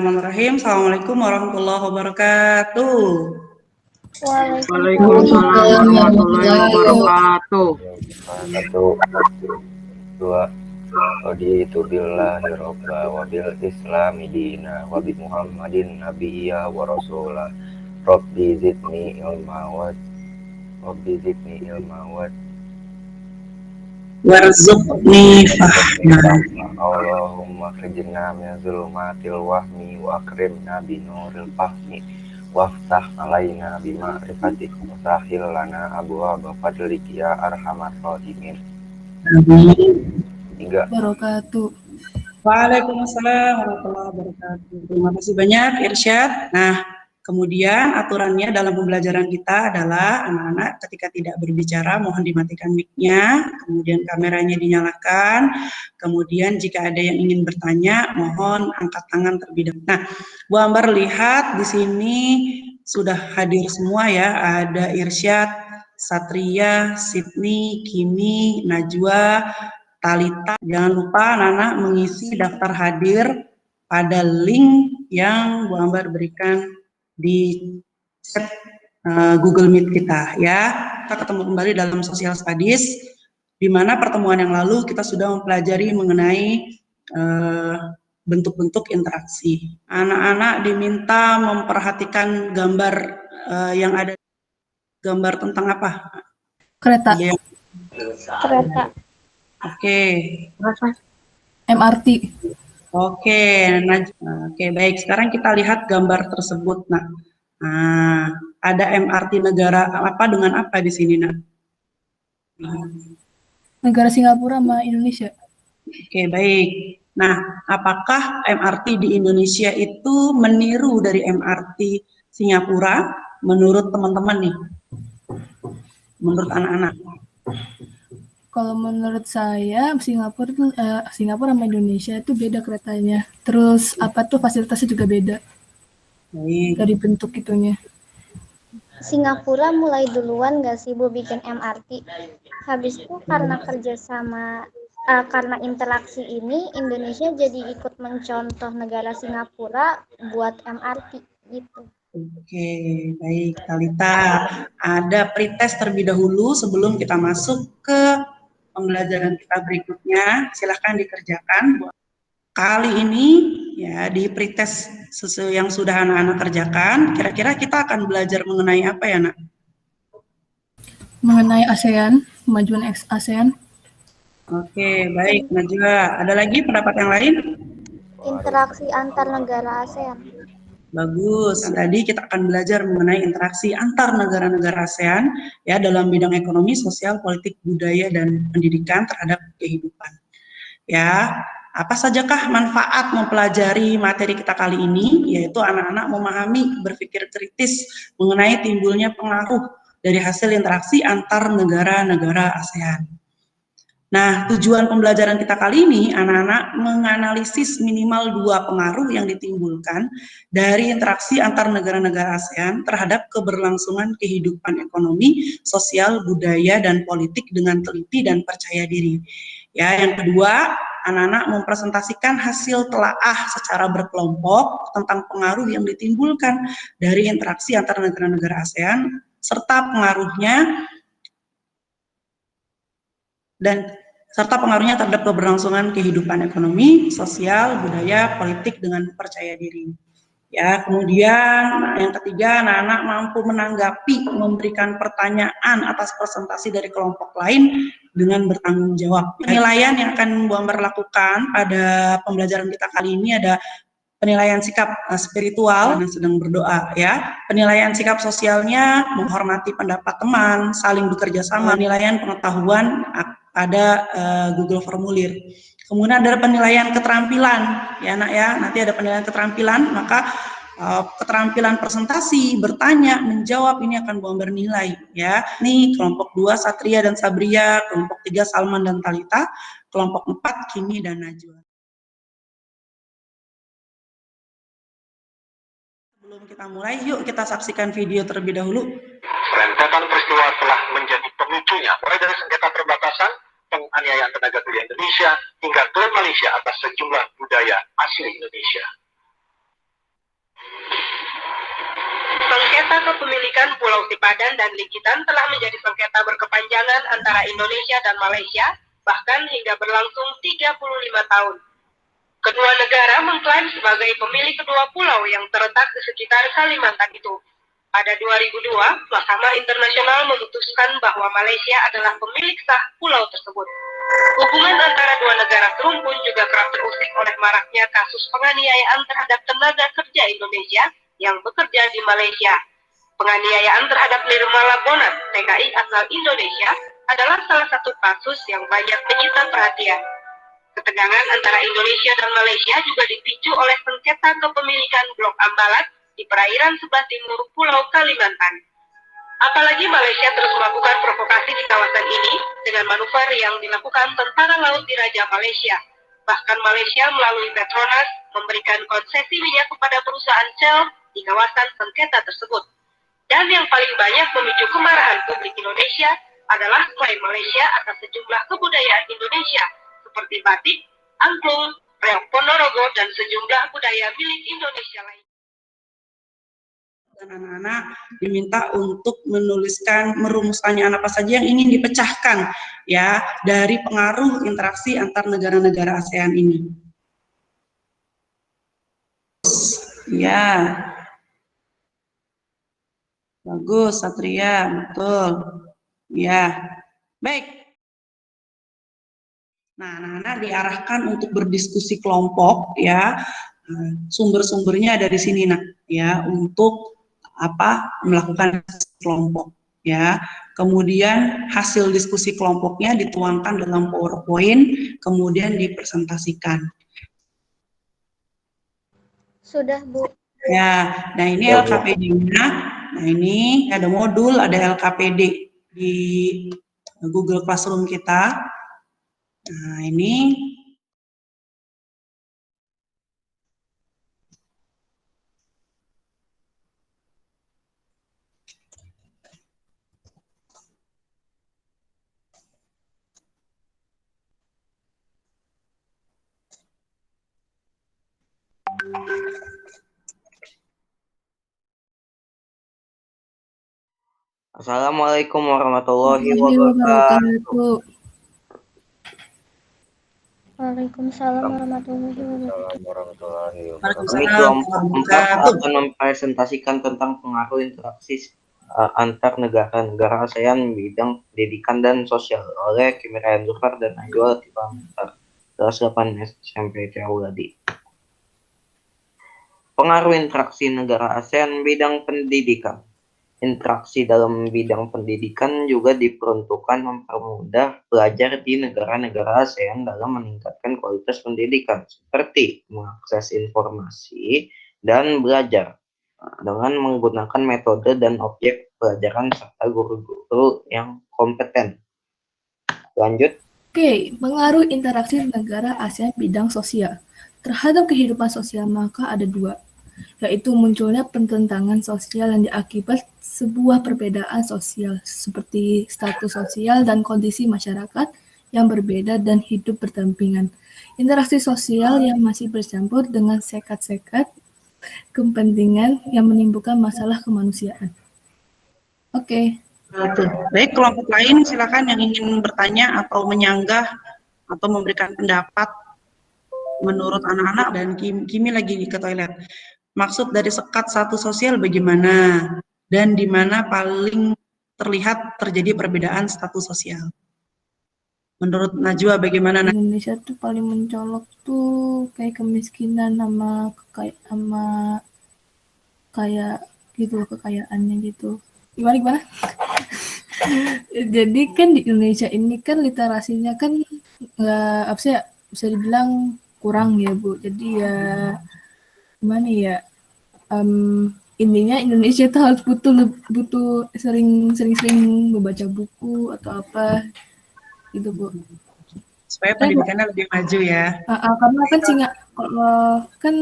Bismillahirrahmanirrahim. Assalamualaikum warahmatullahi wabarakatuh. Waalaikumsalam warahmatullahi wabarakatuh. Dua Raditu billahi robba wa bil islami dina wa bi muhammadin nabiyya wa rasulah. Rabbi zidni ilma Warzuqni fahma. Allahumma khrijna min zulumatil wahmi wa akrimna bi nuril fahmi waftah alaina bi ma'rifatik wa sahhil lana abwaaba fadlik ya arhamar rahimin. Amin. 3. Wabarakatuh. Waalaikumsalam warahmatullahi wabarakatuh. Terima kasih banyak Irsyad. Nah, kemudian aturannya dalam pembelajaran kita adalah anak-anak ketika tidak berbicara mohon dimatikan mic-nya, kemudian kameranya dinyalakan, kemudian jika ada yang ingin bertanya mohon angkat tangan terlebih dahulu. Nah, Bu Ambar lihat di sini sudah hadir semua ya, ada Irsyad, Satria, Sydney, Kimi, Najwa, Talita. Jangan lupa anak-anak mengisi daftar hadir pada link yang Bu Ambar berikan di chat Google Meet kita ya. Kita ketemu kembali dalam Social Studies, di mana pertemuan yang lalu kita sudah mempelajari mengenai bentuk-bentuk interaksi. Anak-anak diminta memperhatikan gambar yang ada. Gambar tentang apa? Kereta. Kereta. Oke. MRT. Oke, baik. Sekarang kita lihat gambar tersebut, Nak. Nah, ada MRT negara apa dengan apa di sini, Nak? Negara Singapura sama Indonesia. Oke, baik. Nah, apakah MRT di Indonesia itu meniru dari MRT Singapura menurut teman-teman nih? Menurut anak-anak? Kalau menurut saya Singapura sama Indonesia itu beda keretanya. Terus fasilitasnya juga beda. Baik. Dari bentuk itunya. Singapura mulai duluan nggak sih Bu bikin MRT? Habis itu karena kerjasama, karena interaksi ini Indonesia jadi ikut mencontoh negara Singapura buat MRT gitu. Oke, baik Talita. Ada pretest terlebih dahulu sebelum kita masuk ke pembelajaran kita berikutnya. Silahkan dikerjakan. Kali ini ya di pretest sesuai yang sudah anak-anak kerjakan. Kira-kira kita akan belajar mengenai apa ya, Nak? Mengenai ASEAN, kemajuan ASEAN. Oke, baik Najwa. Ada lagi pendapat yang lain? Interaksi antar negara ASEAN. Bagus. Tadi kita akan belajar mengenai interaksi antar negara-negara ASEAN ya dalam bidang ekonomi, sosial, politik, budaya dan pendidikan terhadap kehidupan. Ya, apa sajakah manfaat mempelajari materi kita kali ini? Yaitu anak-anak memahami, berpikir kritis mengenai timbulnya pengaruh dari hasil interaksi antar negara-negara ASEAN. Nah, tujuan pembelajaran kita kali ini, anak-anak menganalisis minimal 2 pengaruh yang ditimbulkan dari interaksi antar negara-negara ASEAN terhadap keberlangsungan kehidupan ekonomi, sosial, budaya, dan politik dengan teliti dan percaya diri. Ya, yang kedua, anak-anak mempresentasikan hasil telaah secara berkelompok tentang pengaruh yang ditimbulkan dari interaksi antar negara-negara ASEAN, serta pengaruhnya terhadap keberlangsungan kehidupan ekonomi, sosial, budaya, politik dengan percaya diri. Ya, kemudian yang ketiga, anak-anak mampu menanggapi, memberikan pertanyaan atas presentasi dari kelompok lain dengan bertanggung jawab. Penilaian yang akan Bu Ambar lakukan pada pembelajaran kita kali ini ada penilaian sikap spiritual yang sedang berdoa ya, penilaian sikap sosialnya menghormati pendapat teman, saling bekerja sama, penilaian pengetahuan pada Google Formulir. Kemudian ada penilaian keterampilan ya Nak ya, nanti ada penilaian keterampilan, maka keterampilan presentasi, bertanya, menjawab ini akan Bu Ambar nilai ya. Nih kelompok 2 Satria dan Sabria, kelompok 3 Salman dan Talita, kelompok 4 Kimi dan Najwa. Sebelum kita mulai, yuk kita saksikan video terlebih dahulu. Rentetan peristiwa telah menjadi pemicunya, mulai dari sengketa perbatasan, penganiayaan tenaga kerja Indonesia, hingga klaim Malaysia atas sejumlah budaya asli Indonesia. Sengketa kepemilikan Pulau Sipadan dan Likitan telah menjadi sengketa berkepanjangan antara Indonesia dan Malaysia, bahkan hingga berlangsung 35 tahun. Kedua negara mengklaim sebagai pemilik kedua pulau yang terletak di sekitar Kalimantan itu. Pada 2002, Mahkamah Internasional memutuskan bahwa Malaysia adalah pemilik sah pulau tersebut. Hubungan antara dua negara terumpun juga kerap terusik oleh maraknya kasus penganiayaan terhadap tenaga kerja Indonesia yang bekerja di Malaysia. Penganiayaan terhadap Nirmala Bonat, TKI asal Indonesia, adalah salah satu kasus yang banyak menyita perhatian. Ketegangan antara Indonesia dan Malaysia juga dipicu oleh sengketa kepemilikan Blok Ambalat di perairan sebelah timur Pulau Kalimantan. Apalagi Malaysia terus melakukan provokasi di kawasan ini dengan manuver yang dilakukan Tentara Laut Diraja Malaysia. Bahkan Malaysia melalui Petronas memberikan konsesi minyak kepada perusahaan Shell di kawasan sengketa tersebut. Dan yang paling banyak memicu kemarahan publik Indonesia adalah klaim Malaysia atas sejumlah kebudayaan Indonesia seperti batik, angklung, reok Ponorogo, dan sejumlah budaya milik Indonesia lain. Dan anak-anak diminta untuk merumuskannya apa saja yang ingin dipecahkan ya dari pengaruh interaksi antar negara-negara ASEAN ini. Ya, bagus Satria, betul. Ya, baik. Nah, anak-anak diarahkan untuk berdiskusi kelompok ya, sumber-sumbernya dari sini nak ya, untuk melakukan kelompok ya. Kemudian hasil diskusi kelompoknya dituangkan dalam PowerPoint, kemudian dipresentasikan. Sudah, Bu. Ya, nah ini LKPD-nya. Nah, ini ada modul, ada LKPD di Google Classroom kita. Nah, ini Assalamualaikum warahmatullahi wabarakatuh. Waalaikumsalam warahmatullahi wabarakatuh. Assalamualaikum warahmatullahi wabarakatuh. Waalaikumsalam Ini kelompok warahmatullahi 4 akan mempresentasikan tentang pengaruh interaksi antar negara-negara ASEAN bidang pendidikan dan sosial oleh Kimi Ryan Zulfar dan Najwa Tifahamtar, kelas 8 SMP Ciauladi. Pengaruh interaksi negara ASEAN bidang pendidikan. Interaksi dalam bidang pendidikan juga diperuntukkan mempermudah belajar di negara-negara ASEAN dalam meningkatkan kualitas pendidikan, seperti mengakses informasi dan belajar dengan menggunakan metode dan objek pelajaran serta guru-guru yang kompeten. Lanjut. Oke, pengaruh interaksi negara ASEAN bidang sosial. Terhadap kehidupan sosial maka ada dua, yaitu munculnya pertentangan sosial yang diakibat sebuah perbedaan sosial seperti status sosial dan kondisi masyarakat yang berbeda dan hidup berdampingan. Interaksi sosial yang masih bercampur dengan sekat-sekat kepentingan yang menimbulkan masalah kemanusiaan. Oke. Baik, kelompok lain silakan yang ingin bertanya atau menyanggah atau memberikan pendapat menurut anak-anak. Dan Kimi lagi ke toilet. Maksud dari sekat status sosial bagaimana? Dan di mana paling terlihat terjadi perbedaan status sosial? Menurut Najwa bagaimana? Indonesia tuh paling mencolok tuh kayak kemiskinan sama kayak gitu, kekayaannya gitu. Gimana? Jadi kan di Indonesia ini kan literasinya kan nggak bisa dibilang kurang ya Bu. Jadi ya gimana ya? Intinya Indonesia tuh harus butuh sering-sering membaca buku atau apa gitu Bu. Supaya pendidikannya lebih maju ya. Karena kan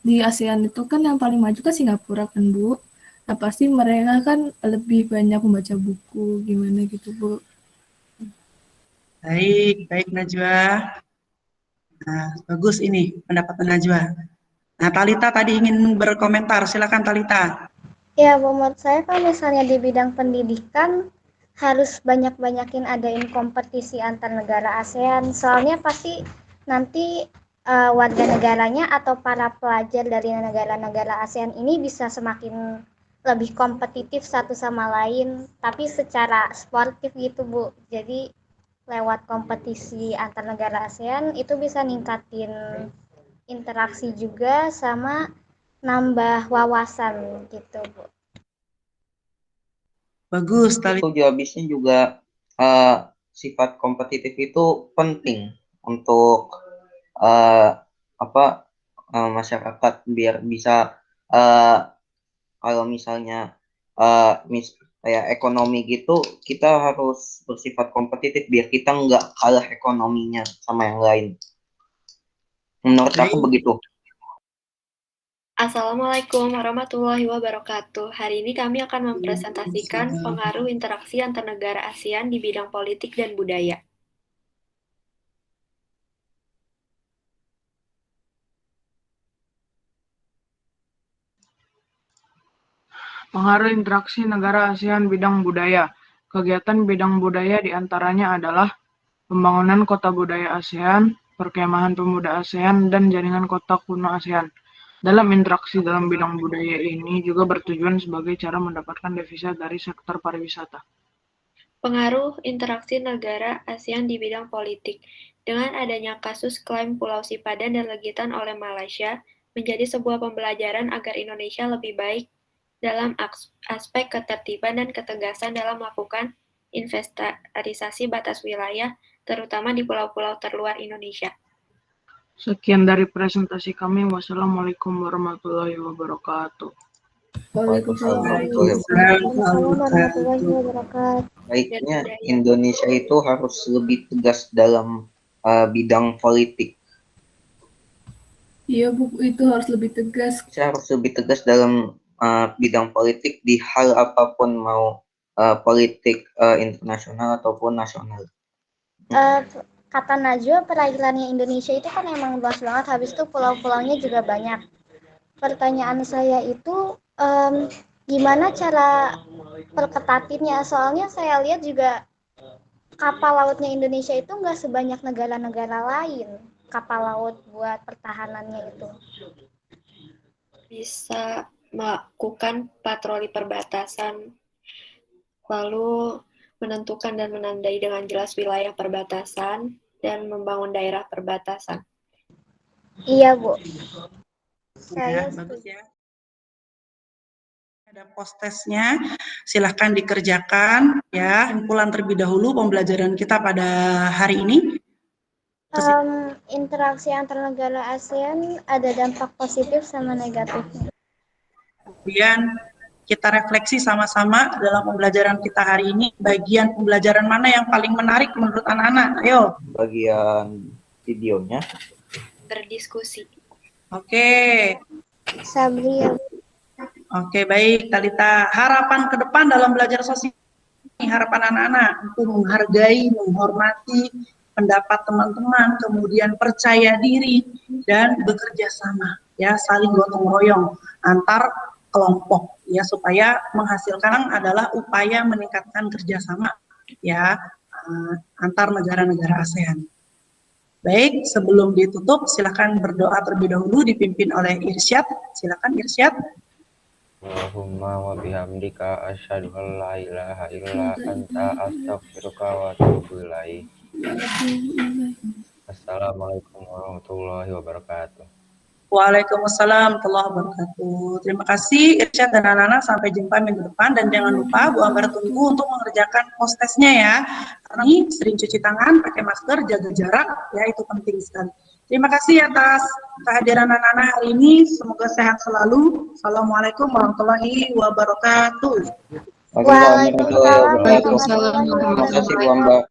di ASEAN itu kan yang paling maju kan Singapura kan Bu. Nah pasti mereka kan lebih banyak membaca buku gimana gitu Bu. Baik Najwa. Nah, bagus ini pendapat Najwa. Nah, Talita tadi ingin berkomentar, silakan Talita. Ya, menurut saya kalau misalnya di bidang pendidikan harus banyak-banyakin adain kompetisi antar negara ASEAN. Soalnya pasti nanti warga negaranya atau para pelajar dari negara-negara ASEAN ini bisa semakin lebih kompetitif satu sama lain, tapi secara sportif gitu, Bu. Jadi lewat kompetisi antar negara ASEAN itu bisa ningkatin interaksi juga sama nambah wawasan gitu, Bu. Bagus, Tali. Itu habisnya juga sifat kompetitif itu penting untuk masyarakat biar bisa kalau misalnya kayak ekonomi gitu, kita harus bersifat kompetitif biar kita nggak kalah ekonominya sama yang lain. Menurut aku begitu. Assalamualaikum warahmatullahi wabarakatuh. Hari ini kami akan mempresentasikan pengaruh interaksi antar negara ASEAN di bidang politik dan budaya. Pengaruh interaksi negara ASEAN bidang budaya. Kegiatan bidang budaya diantaranya adalah pembangunan kota budaya ASEAN, perkemahan pemuda ASEAN, dan jaringan kota kuno ASEAN. Dalam interaksi dalam bidang budaya ini juga bertujuan sebagai cara mendapatkan devisa dari sektor pariwisata. Pengaruh interaksi negara ASEAN di bidang politik. Dengan adanya kasus klaim Pulau Sipadan dan Legitan oleh Malaysia, menjadi sebuah pembelajaran agar Indonesia lebih baik dalam aspek ketertiban dan ketegasan dalam melakukan inventarisasi batas wilayah, terutama di pulau-pulau terluar Indonesia. Sekian dari presentasi kami. Wassalamualaikum warahmatullahi wabarakatuh. Warahmatullahi wabarakatuh. Baiknya Indonesia itu harus lebih tegas dalam bidang politik. Iya, Bu, itu harus lebih tegas. Saya harus lebih tegas dalam bidang politik di hal apapun, mau politik internasional ataupun nasional. Kata Najwa, perairannya Indonesia itu kan emang luas banget, habis itu pulau-pulaunya juga banyak. Pertanyaan saya itu gimana cara perketatinnya? Soalnya saya lihat juga kapal lautnya Indonesia itu nggak sebanyak negara-negara lain, kapal laut buat pertahanannya itu. Bisa melakukan patroli perbatasan, lalu menentukan dan menandai dengan jelas wilayah perbatasan, dan membangun daerah perbatasan. Iya, Bu. Ya, bagus ya. Ada post-testnya, silahkan dikerjakan ya. Kumpulan terlebih dahulu pembelajaran kita pada hari ini. Interaksi antar negara ASEAN ada dampak positif sama negatifnya. Kemudian kita refleksi sama-sama dalam pembelajaran kita hari ini, bagian pembelajaran mana yang paling menarik menurut anak-anak? Ayo. Bagian videonya. Berdiskusi. Oke. Sabri. Oke, baik Talita. Harapan ke depan dalam belajar sosial, harapan anak-anak untuk menghargai, menghormati pendapat teman-teman, kemudian percaya diri dan bekerja sama, ya, saling gotong royong antar kelompok, ya, supaya menghasilkan adalah upaya meningkatkan kerjasama, ya, antar negara-negara ASEAN. Baik, sebelum ditutup, silakan berdoa terlebih dahulu dipimpin oleh Irsyad. Silakan Irsyad. Allahumma wa bihamdika asyhadu an la ilaha illa anta astaghfiruka wa atubu ilaik. Assalamualaikum warahmatullahi wabarakatuh. Waalaikumsalam warahmatullahi wabarakatuh. Terima kasih Irsyad dan anak-anak, sampai jumpa minggu depan, dan jangan lupa Bu Ambar tunggu untuk mengerjakan post-testnya ya. Karena ini sering cuci tangan, pakai masker, jaga jarak, ya, itu penting sekali. Terima kasih atas kehadiran anak-anak hari ini, semoga sehat selalu. Assalamualaikum warahmatullahi wabarakatuh. Waalaikumsalam warahmatullahi wabarakatuh. Terima kasih Bu Ambar.